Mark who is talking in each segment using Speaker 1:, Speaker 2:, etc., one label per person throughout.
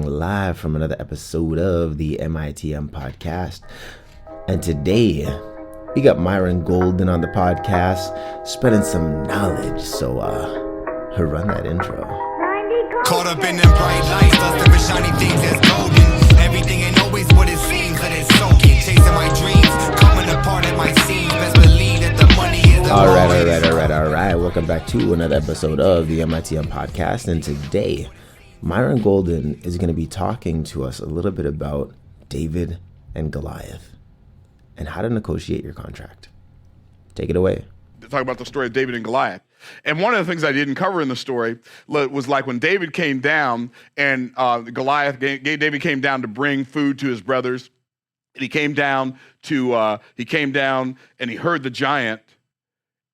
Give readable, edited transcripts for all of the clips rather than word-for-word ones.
Speaker 1: Live from another episode of the MITM podcast. And today we got Myron Golden on the podcast, spreading some knowledge. So run that intro.
Speaker 2: Caught up in them bright lights, lusting for shiny things that's golden. Everything ain't always what it seems, that it's soaking. Chasing my dreams, coming apart at my seams. Best believe that the money is the
Speaker 1: All right. Welcome back to another episode of the MITM podcast. And today, Myron Golden is going to be talking to us a little bit about David and Goliath and how to negotiate your contract. Take it away.
Speaker 3: Talk about the story of David and Goliath. And one of the things I didn't cover in the story was like when David came down and David came down to bring food to his brothers. And he came down and he heard the giant.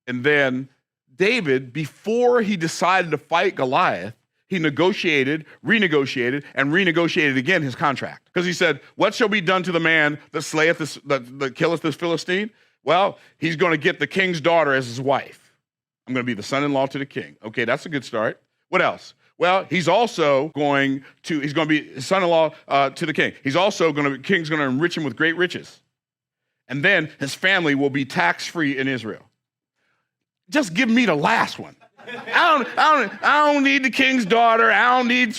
Speaker 3: And then David, before he decided to fight Goliath, he negotiated, renegotiated, and renegotiated again his contract. Because he said, what shall be done to the man that slayeth this, that killeth this Philistine? Well, he's going to get the king's daughter as his wife. I'm going to be the son-in-law to the king. Okay, that's a good start. What else? Well, he's going to be his son-in-law to the king. King's going to enrich him with great riches. And then his family will be tax-free in Israel. Just give me the last one. I don't need the king's daughter. I don't need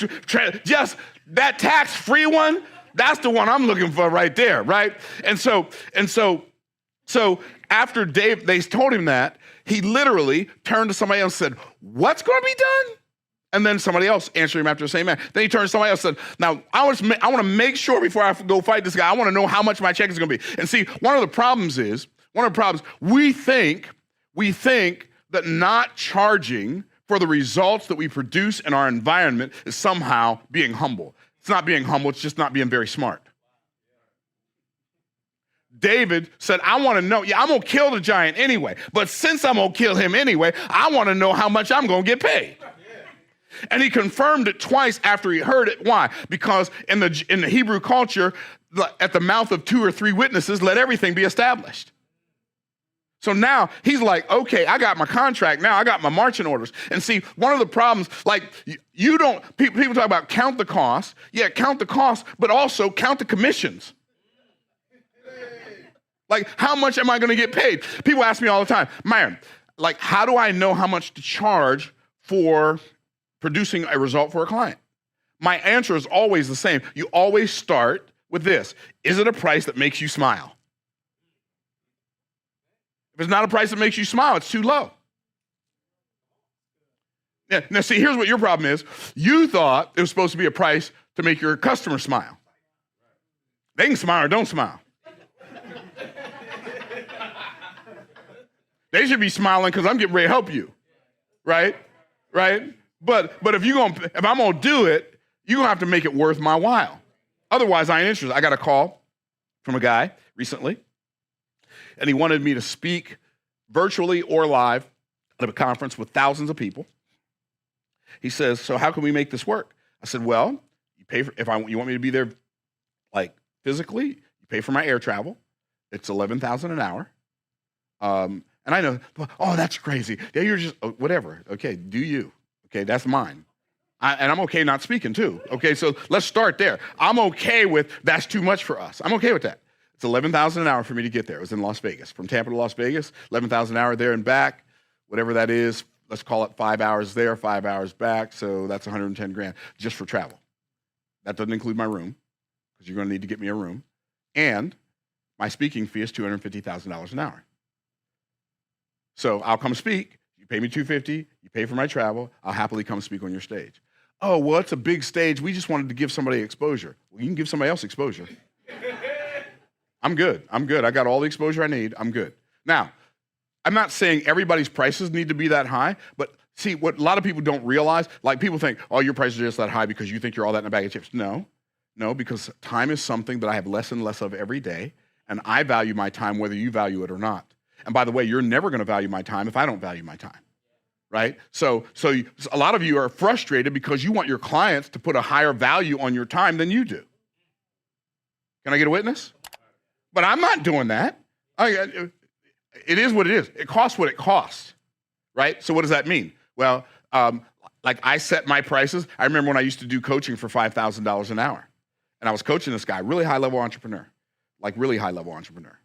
Speaker 3: just that tax-free one. That's the one I'm looking for right there, right? And so after they told him that, he literally turned to somebody else and said, "What's going to be done?" And then somebody else answered him after the same man. Then he turned to somebody else and said, "Now I want to make sure before I go fight this guy, I want to know how much my check is going to be." And see, one of the problems we think that not charging for the results that we produce in our environment is somehow being humble. It's not being humble, it's just not being very smart. David said, I want to know, I'm going to kill the giant anyway, but since I'm going to kill him anyway, I want to know how much I'm going to get paid. And he confirmed it twice after he heard it. Why? Because in the Hebrew culture, at the mouth of 2 or 3 witnesses, let everything be established. So now he's like, okay, I got my contract. Now I got my marching orders. And see, one of the problems, like people talk about count the cost. Yeah, count the cost, but also count the commissions. Like, how much am I going to get paid? People ask me all the time, Myron, like, how do I know how much to charge for producing a result for a client? My answer is always the same. You always start with this. Is it a price that makes you smile? If it's not a price that makes you smile, it's too low. Yeah. Now, see, here's what your problem is. You thought it was supposed to be a price to make your customer smile. They can smile or don't smile. They should be smiling because I'm getting ready to help you, right? But if I'm gonna do it, you're gonna have to make it worth my while. Otherwise, I ain't interested. I got a call from a guy recently, and he wanted me to speak virtually or live at a conference with thousands of people. He says, "So how can we make this work?" I said, "Well, you pay for you want me to be there, like physically. You pay for my air travel. It's $11,000 an hour." And I know, oh, that's crazy. Yeah, you're just, whatever. Okay, do you. Okay, that's mine. And I'm okay not speaking too. Okay, so let's start there. I'm okay with that's too much for us. I'm okay with that. It's $11,000 an hour for me to get there. It was in Las Vegas. From Tampa to Las Vegas, $11,000 an hour there and back, whatever that is. Let's call it 5 hours there, 5 hours back. So that's $110,000 just for travel. That doesn't include my room, because you're going to need to get me a room. And my speaking fee is $250,000 an hour. So I'll come speak. You pay me $250. You pay for my travel. I'll happily come speak on your stage. Oh, well, it's a big stage. We just wanted to give somebody exposure. Well, you can give somebody else exposure. I'm good. I got all the exposure I need. I'm good. Now, I'm not saying everybody's prices need to be that high, but see, what a lot of people don't realize, like people think, oh, your prices are just that high because you think you're all that in a bag of chips. No, because time is something that I have less and less of every day, and I value my time whether you value it or not. And by the way, you're never going to value my time if I don't value my time, right? So a lot of you are frustrated because you want your clients to put a higher value on your time than you do. Can I get a witness? But I'm not doing that. It is what it is. It costs what it costs, right? So what does that mean? Well, I set my prices. I remember when I used to do coaching for $5,000 an hour, and I was coaching this guy, really high level entrepreneur, really high level entrepreneur.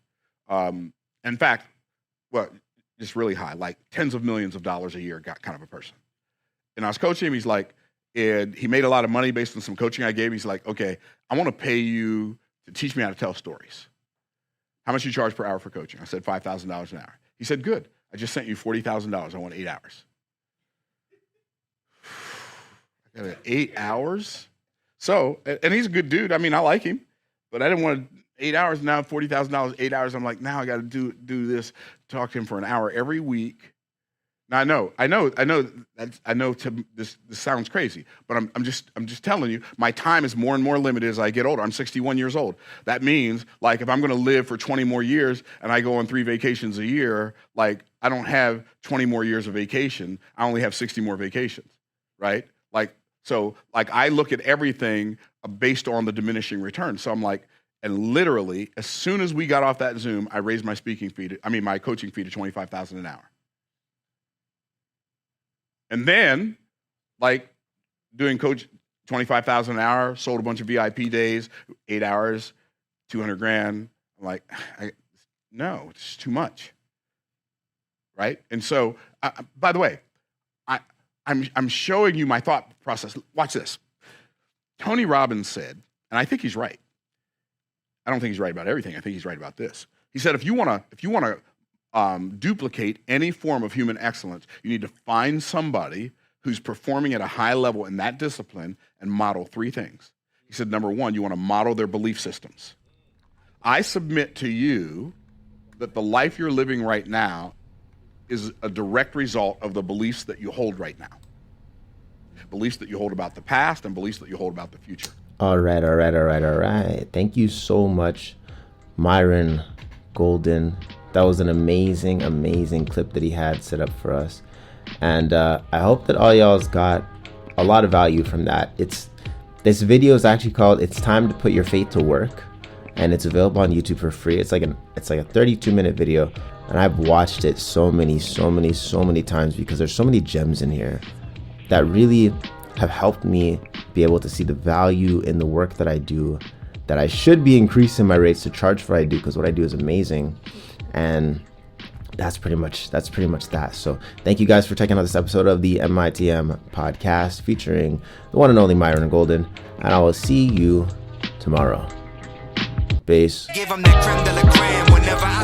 Speaker 3: In fact, well, just really high, like tens of millions of dollars a year, got kind of a person. And I was coaching him. He's like, and he made a lot of money based on some coaching I gave. He's like, okay, I want to pay you to teach me how to tell stories. How much you charge per hour for coaching? I said $5,000 an hour. He said, good. I just sent you $40,000. I want 8 hours. I got 8 hours? So, and he's a good dude. I mean, I like him, but I didn't want 8 hours. Now $40,000, 8 hours. I'm like, now I got to do this, talk to him for an hour every week. Now I know. This sounds crazy, but I'm just telling you, my time is more and more limited as I get older. I'm 61 years old. That means, like, if I'm going to live for 20 more years and I go on 3 vacations a year, like, I don't have 20 more years of vacation. I only have 60 more vacations, right? So I look at everything based on the diminishing return. So I'm like, and literally, as soon as we got off that Zoom, I raised my my coaching fee to $25,000 an hour. And then, doing coach $25,000 an hour, sold a bunch of VIP days, 8 hours, $200,000. I'm like, no, it's too much, right? And so, by the way, I'm showing you my thought process. Watch this. Tony Robbins said, and I think he's right. I don't think he's right about everything. I think he's right about this. He said, if you want to duplicate any form of human excellence, you need to find somebody who's performing at a high level in that discipline and model 3 things. He said, number 1, you want to model their belief systems. I submit to you that the life you're living right now is a direct result of the beliefs that you hold right now. Beliefs that you hold about the past and beliefs that you hold about the future.
Speaker 1: All right. Thank you so much, Myron Golden. That was an amazing clip that he had set up for us. And I hope that all y'all's got a lot of value from that. This video is actually called "It's Time to Put Your Faith to Work," and it's available on YouTube for free. It's like a 32-minute video, and I've watched it so many times because there's so many gems in here that really have helped me be able to see the value in the work that I do, that I should be increasing my rates to charge for what I do, because what I do is amazing. And that's pretty much that. So thank you guys for checking out this episode of the MITM podcast featuring the one and only Myron Golden, and I will see you tomorrow. Peace.
Speaker 2: Give 'em that creme de la creme whenever I